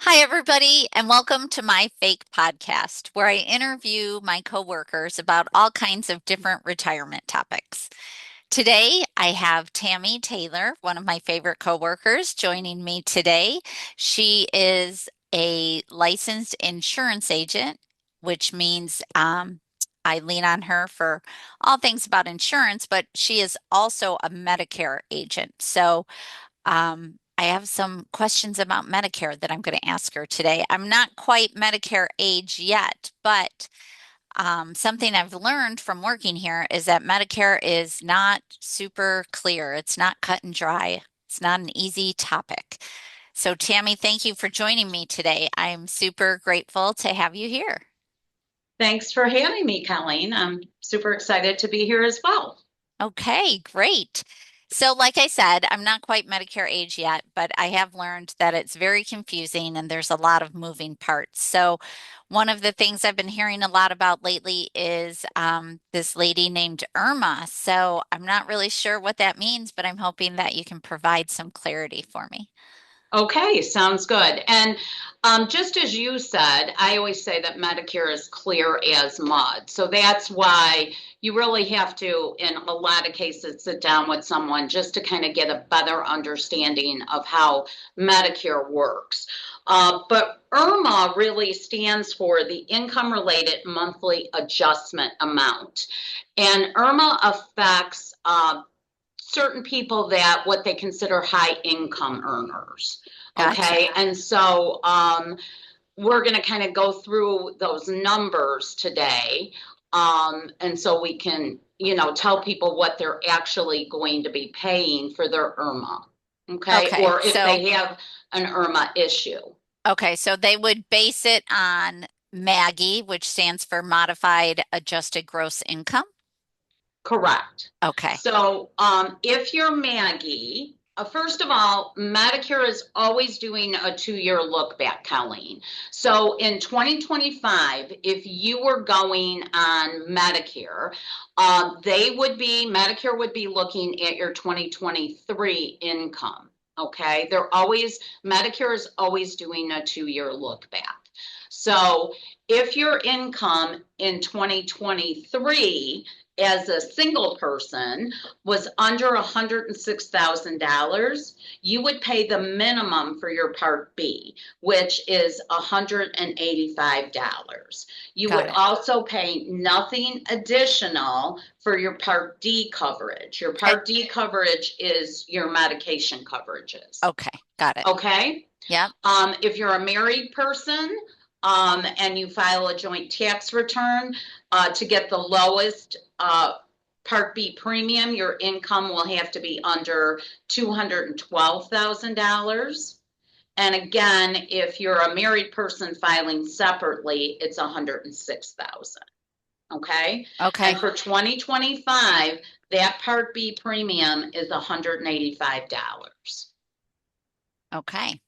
Hi, everybody, and welcome to my fake podcast, where I interview my coworkers about all kinds of different retirement topics. Today, I have Tammy Taylor, one of my favorite coworkers, joining me today. She is a licensed insurance agent, which means I lean on her for all things about insurance, but she is also a Medicare agent. I have some questions about Medicare that I'm going to ask her today. I'm not quite Medicare age yet, but something I've learned from working here is that Medicare is not super clear. It's not cut and dry. It's not an easy topic. So, Tammy, thank you for joining me today. I'm super grateful to have you here. Thanks for having me, Colleen. I'm super excited to be here as well. Okay, great. So, like I said, I'm not quite Medicare age yet, but I have learned that it's very confusing and there's a lot of moving parts. So, one of the things I've been hearing a lot about lately is this lady named Irma. So, I'm not really sure what that means, but I'm hoping that you can provide some clarity for me. Okay, sounds good. And just as you said, I always say that Medicare is clear as mud. So that's why you really have to, in a lot of cases, sit down with someone just to kind of get a better understanding of how Medicare works. But IRMAA really stands for the Income Related Monthly Adjustment Amount. And IRMAA affects certain people that what they consider high income earners. Gotcha. Okay. And so we're going to kind of go through those numbers today. And so we can, tell people what they're actually going to be paying for their IRMA. Okay. Okay. Or if they have an IRMA issue. So they would base it on MAGI, which stands for Modified Adjusted Gross Income. Correct. Okay. So if you're Maggie, first of all, Medicare is always doing a 2 year look back, Colleen. So in 2025, if you were going on Medicare, Medicare would be looking at your 2023 income. Okay. Medicare is always doing a 2 year look back. So if your income in 2023 as a single person was under $106,000, you would pay the minimum for your Part B, which is $185. You Got would it. also pay nothing additional for your Part D coverage. Your Eh, Part D coverage is your medication coverages. Okay, got it. Okay? Yep. If you're a married person and you file a joint tax return to get the lowest Part B premium, your income will have to be under $212,000. And again, if you're a married person filing separately, it's $106,000. Okay. Okay. And for 2025, that Part B premium is $185. Okay.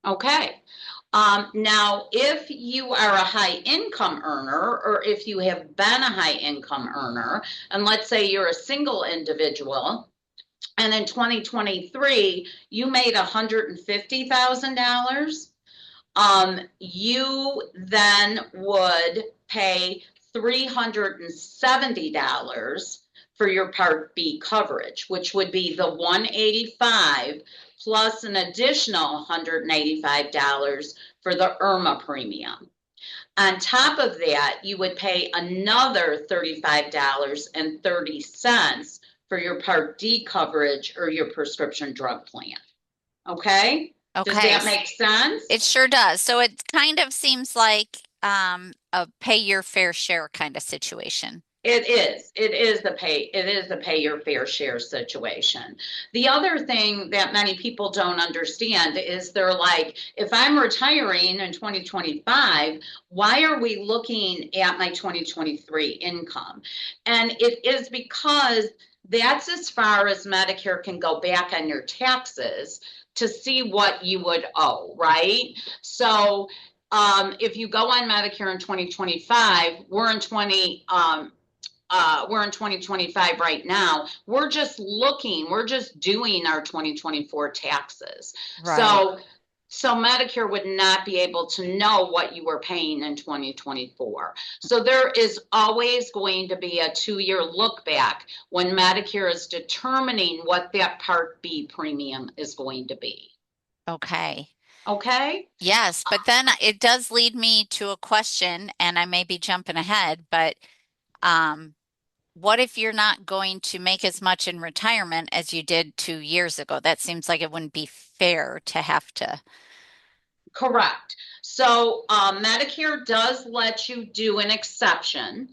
Okay. Now, if you are a high income earner, or if you have been a high income earner, and let's say you're a single individual, and in 2023 you made $150,000, you then would pay $370 for your Part B coverage, which would be the 185 plus an additional $185 for the IRMAA premium. On top of that, you would pay another $35.30 for your Part D coverage or your prescription drug plan. Okay? Does Okay. that make sense? It sure does. So it kind of seems like a pay your fair share kind of situation. It is. It is the pay your fair share situation. The other thing that many people don't understand is they're like, if I'm retiring in 2025, why are we looking at my 2023 income? And it is because that's as far as Medicare can go back on your taxes to see what you would owe, right? So if you go on Medicare in 2025, we're in 2025 right now. We're just doing our 2024 taxes. Right. So So Medicare would not be able to know what you were paying in 2024. So there is always going to be a 2-year look back when Medicare is determining what that Part B premium is going to be. Okay. Okay? Yes, but then it does lead me to a question, and I may be jumping ahead, but um, what if you're not going to make as much in retirement as you did 2 years ago? That seems like it wouldn't be fair to have to. Correct. So Medicare does let you do an exception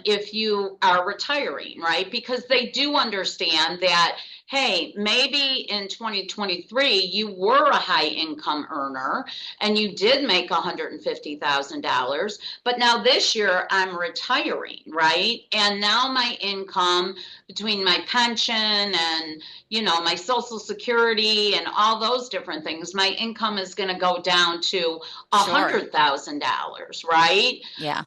if you are retiring, right? Because they do understand that, hey, maybe in 2023 you were a high income earner and you did make $150,000, but now this year I'm retiring, right? And now my income between my pension and my social security and all those different things, my income is going to go down to a Sure. $100,000, right? Yeah.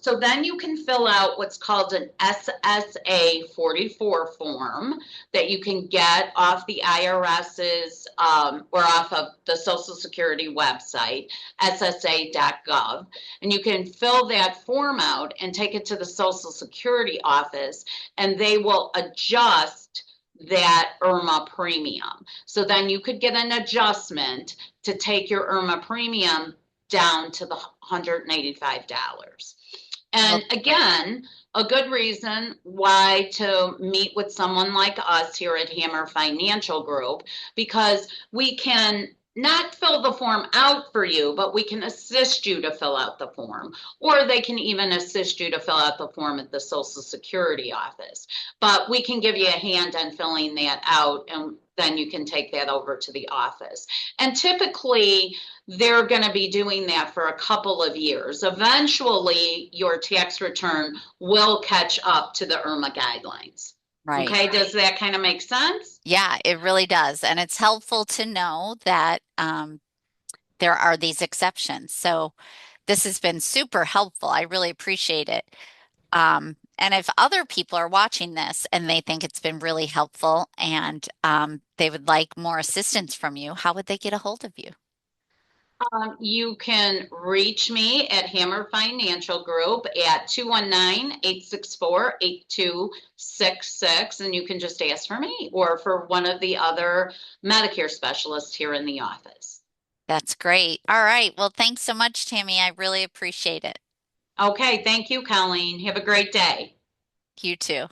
So then you can fill out what's called an SSA 44 form that you can get off the IRS's or off of the Social Security website, ssa.gov. And you can fill that form out and take it to the Social Security office, and they will adjust that IRMAA premium. So then you could get an adjustment to take your IRMAA premium down to the $185. Well, And again, a good reason why to meet with someone like us here at Hammer Financial Group, because we can not fill the form out for you, but we can assist you to fill out the form, or they can even assist you to fill out the form at the Social Security office. But we can give you a hand on filling that out, and then you can take that over to the office. And typically, they're going to be doing that for a couple of years. Eventually, your tax return will catch up to the IRMAA guidelines. right. Okay, does that kind of make sense? Yeah, it really does. And it's helpful to know that there are these exceptions. So this has been super helpful. I really appreciate it. And if other people are watching this and they think it's been really helpful and they would like more assistance from you, how would they get a hold of you? You can reach me at Hammer Financial Group at 219-864-8266, and you can just ask for me or for one of the other Medicare specialists here in the office. That's great. All right. Well, thanks so much, Tammy. I really appreciate it. Okay, thank you, Colleen. Have a great day. You too.